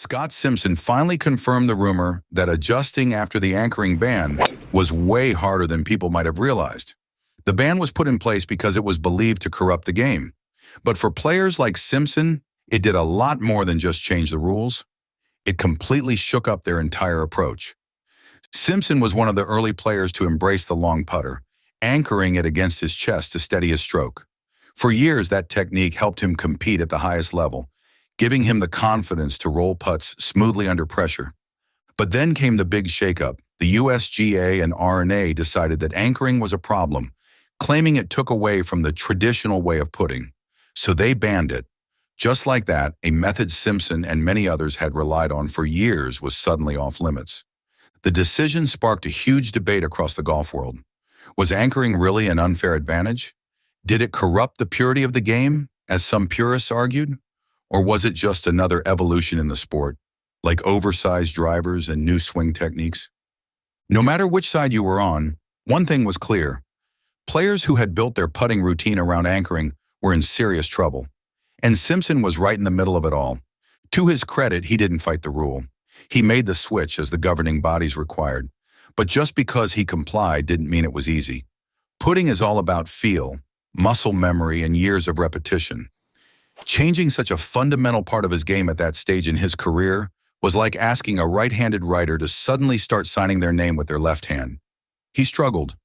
Scott Simpson finally confirmed the rumor that adjusting after the anchoring ban was way harder than people might have realized. The ban was put in place because it was believed to corrupt the game. But for players like Simpson, it did a lot more than just change the rules. It completely shook up their entire approach. Simpson was one of the early players to embrace the long putter, anchoring it against his chest to steady his stroke. For years, that technique helped him compete at the highest level, giving him the confidence to roll putts smoothly under pressure. But then came the big shakeup. The USGA and R&A decided that anchoring was a problem, claiming it took away from the traditional way of putting. So they banned it. Just like that, a method Simpson and many others had relied on for years was suddenly off limits. The decision sparked a huge debate across the golf world. Was anchoring really an unfair advantage? Did it corrupt the purity of the game, as some purists argued? Or was it just another evolution in the sport, like oversized drivers and new swing techniques? No matter which side you were on, one thing was clear. Players who had built their putting routine around anchoring were in serious trouble. And Simpson was right in the middle of it all. To his credit, he didn't fight the rule. He made the switch as the governing bodies required. But just because he complied didn't mean it was easy. Putting is all about feel, muscle memory, and years of repetition. Changing such a fundamental part of his game at that stage in his career was like asking a right-handed writer to suddenly start signing their name with their left hand. He struggled,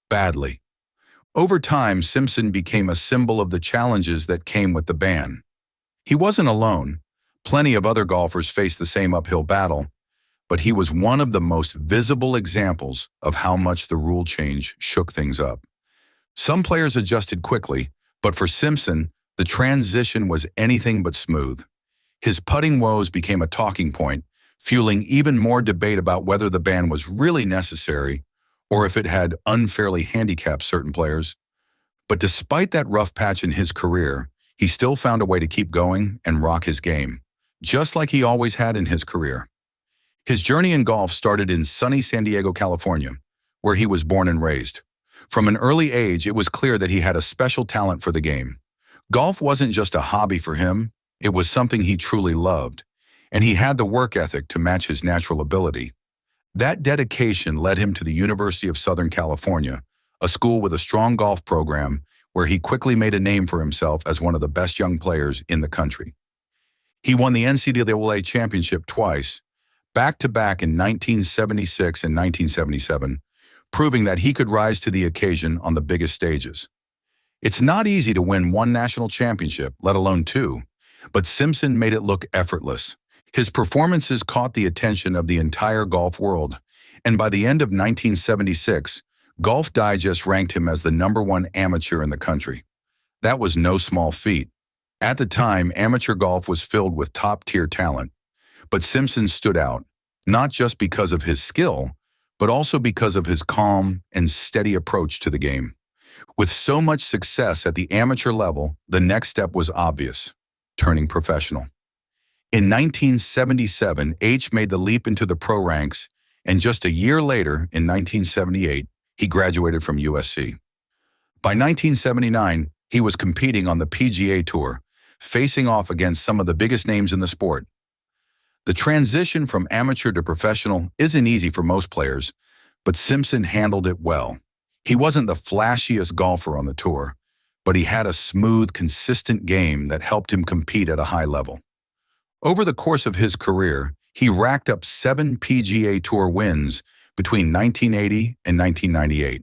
badly. Over time, Simpson became a symbol of the challenges that came with the ban. He wasn't alone. Plenty of other golfers faced the same uphill battle, but he was one of the most visible examples of how much the rule change shook things up. Some players adjusted quickly, but for Simpson, the transition was anything but smooth. His putting woes became a talking point, fueling even more debate about whether the ban was really necessary or if it had unfairly handicapped certain players. But despite that rough patch in his career, he still found a way to keep going and rock his game, just like he always had in his career. His journey in golf started in sunny San Diego, California, where he was born and raised. From an early age, it was clear that he had a special talent for the game. Golf wasn't just a hobby for him, it was something he truly loved, and he had the work ethic to match his natural ability. That dedication led him to the University of Southern California, a school with a strong golf program where he quickly made a name for himself as one of the best young players in the country. He won the NCAA championship twice, back-to-back in 1976 and 1977, proving that he could rise to the occasion on the biggest stages. It's not easy to win one national championship, let alone two, but Simpson made it look effortless. His performances caught the attention of the entire golf world, and by the end of 1976, Golf Digest ranked him as the #1 amateur in the country. That was no small feat. At the time, amateur golf was filled with top-tier talent, but Simpson stood out, not just because of his skill, but also because of his calm and steady approach to the game. With so much success at the amateur level, the next step was obvious: turning professional. In 1977, H made the leap into the pro ranks, and just a year later, in 1978, he graduated from USC. By 1979, he was competing on the PGA Tour, facing off against some of the biggest names in the sport. The transition from amateur to professional isn't easy for most players, but Simpson handled it well. He wasn't the flashiest golfer on the tour, but he had a smooth, consistent game that helped him compete at a high level. Over the course of his career, he racked up 7 PGA Tour wins between 1980 and 1998.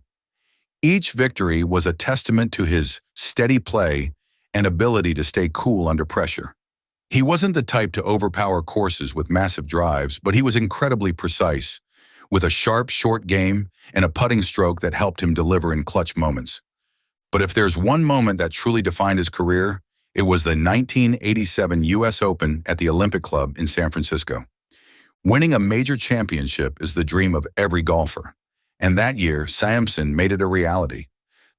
Each victory was a testament to his steady play and ability to stay cool under pressure. He wasn't the type to overpower courses with massive drives, but he was incredibly precise, with a sharp, short game and a putting stroke that helped him deliver in clutch moments. But if there's one moment that truly defined his career, it was the 1987 U.S. Open at the Olympic Club in San Francisco. Winning a major championship is the dream of every golfer, and that year, Simpson made it a reality.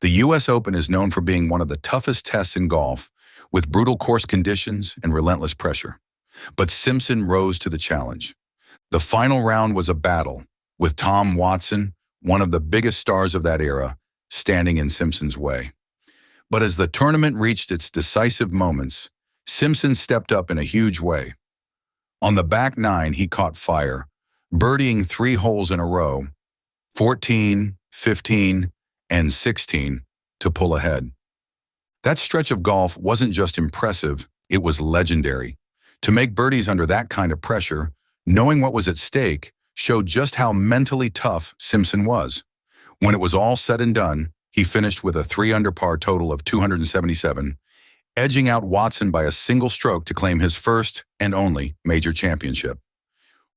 The U.S. Open is known for being one of the toughest tests in golf, with brutal course conditions and relentless pressure. But Simpson rose to the challenge. The final round was a battle, with Tom Watson, one of the biggest stars of that era, standing in Simpson's way. But as the tournament reached its decisive moments, Simpson stepped up in a huge way. On the back nine, he caught fire, birdieing 3 holes in a row, 14, 15, and 16, to pull ahead. That stretch of golf wasn't just impressive, it was legendary. To make birdies under that kind of pressure, knowing what was at stake, showed just how mentally tough Simpson was. When it was all said and done, he finished with a 3-under par total of 277, edging out Watson by a single stroke to claim his first and only major championship.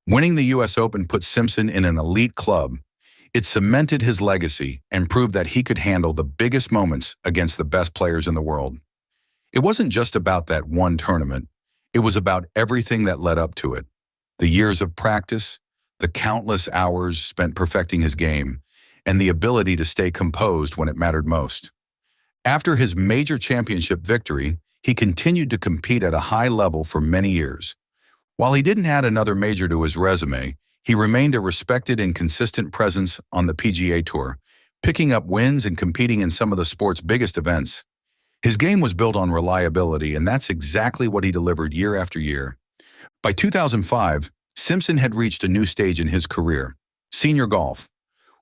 Winning the U.S. Open put Simpson in an elite club. It cemented his legacy and proved that he could handle the biggest moments against the best players in the world. It wasn't just about that one tournament. It was about everything that led up to it. The years of practice, the countless hours spent perfecting his game, and the ability to stay composed when it mattered most. After his major championship victory, he continued to compete at a high level for many years. While he didn't add another major to his resume, he remained a respected and consistent presence on the PGA Tour, picking up wins and competing in some of the sport's biggest events. His game was built on reliability, and that's exactly what he delivered year after year. By 2005, Simpson had reached a new stage in his career, senior golf.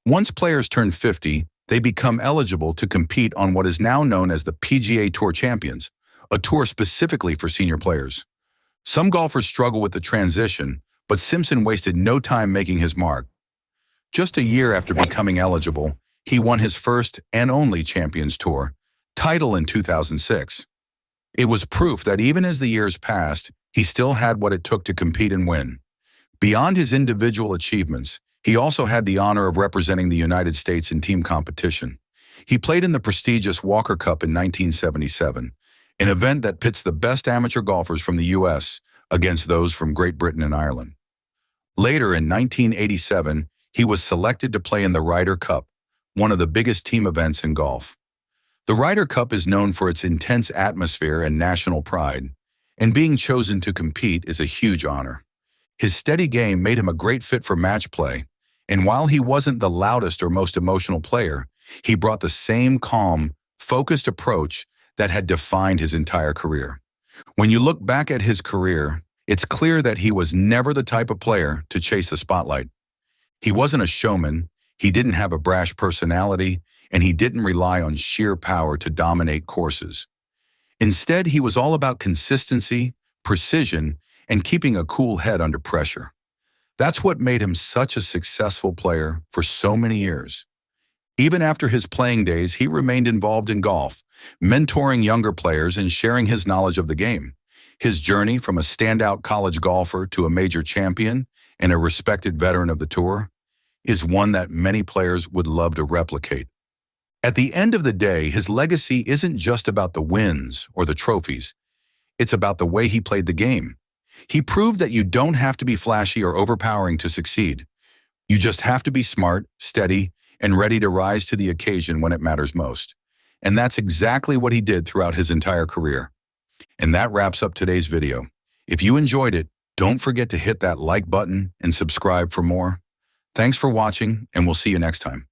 Once players turn 50, they become eligible to compete on what is now known as the PGA Tour Champions, a tour specifically for senior players. Some golfers struggle with the transition, but Simpson wasted no time making his mark. Just a year after becoming eligible, he won his first and only Champions Tour title in 2006. It was proof that even as the years passed, he still had what it took to compete and win. Beyond his individual achievements, he also had the honor of representing the United States in team competition. He played in the prestigious Walker Cup in 1977, an event that pits the best amateur golfers from the U.S. against those from Great Britain and Ireland. Later, in 1987, he was selected to play in the Ryder Cup, one of the biggest team events in golf. The Ryder Cup is known for its intense atmosphere and national pride, and being chosen to compete is a huge honor. His steady game made him a great fit for match play, and while he wasn't the loudest or most emotional player, he brought the same calm, focused approach that had defined his entire career. When you look back at his career, it's clear that he was never the type of player to chase the spotlight. He wasn't a showman, he didn't have a brash personality, and he didn't rely on sheer power to dominate courses. Instead, he was all about consistency, precision, and keeping a cool head under pressure. That's what made him such a successful player for so many years. Even after his playing days, he remained involved in golf, mentoring younger players and sharing his knowledge of the game. His journey from a standout college golfer to a major champion and a respected veteran of the tour is one that many players would love to replicate. At the end of the day, his legacy isn't just about the wins or the trophies. It's about the way he played the game. He proved that you don't have to be flashy or overpowering to succeed. You just have to be smart, steady, and ready to rise to the occasion when it matters most. And that's exactly what he did throughout his entire career. And that wraps up today's video. If you enjoyed it, don't forget to hit that like button and subscribe for more. Thanks for watching, and we'll see you next time.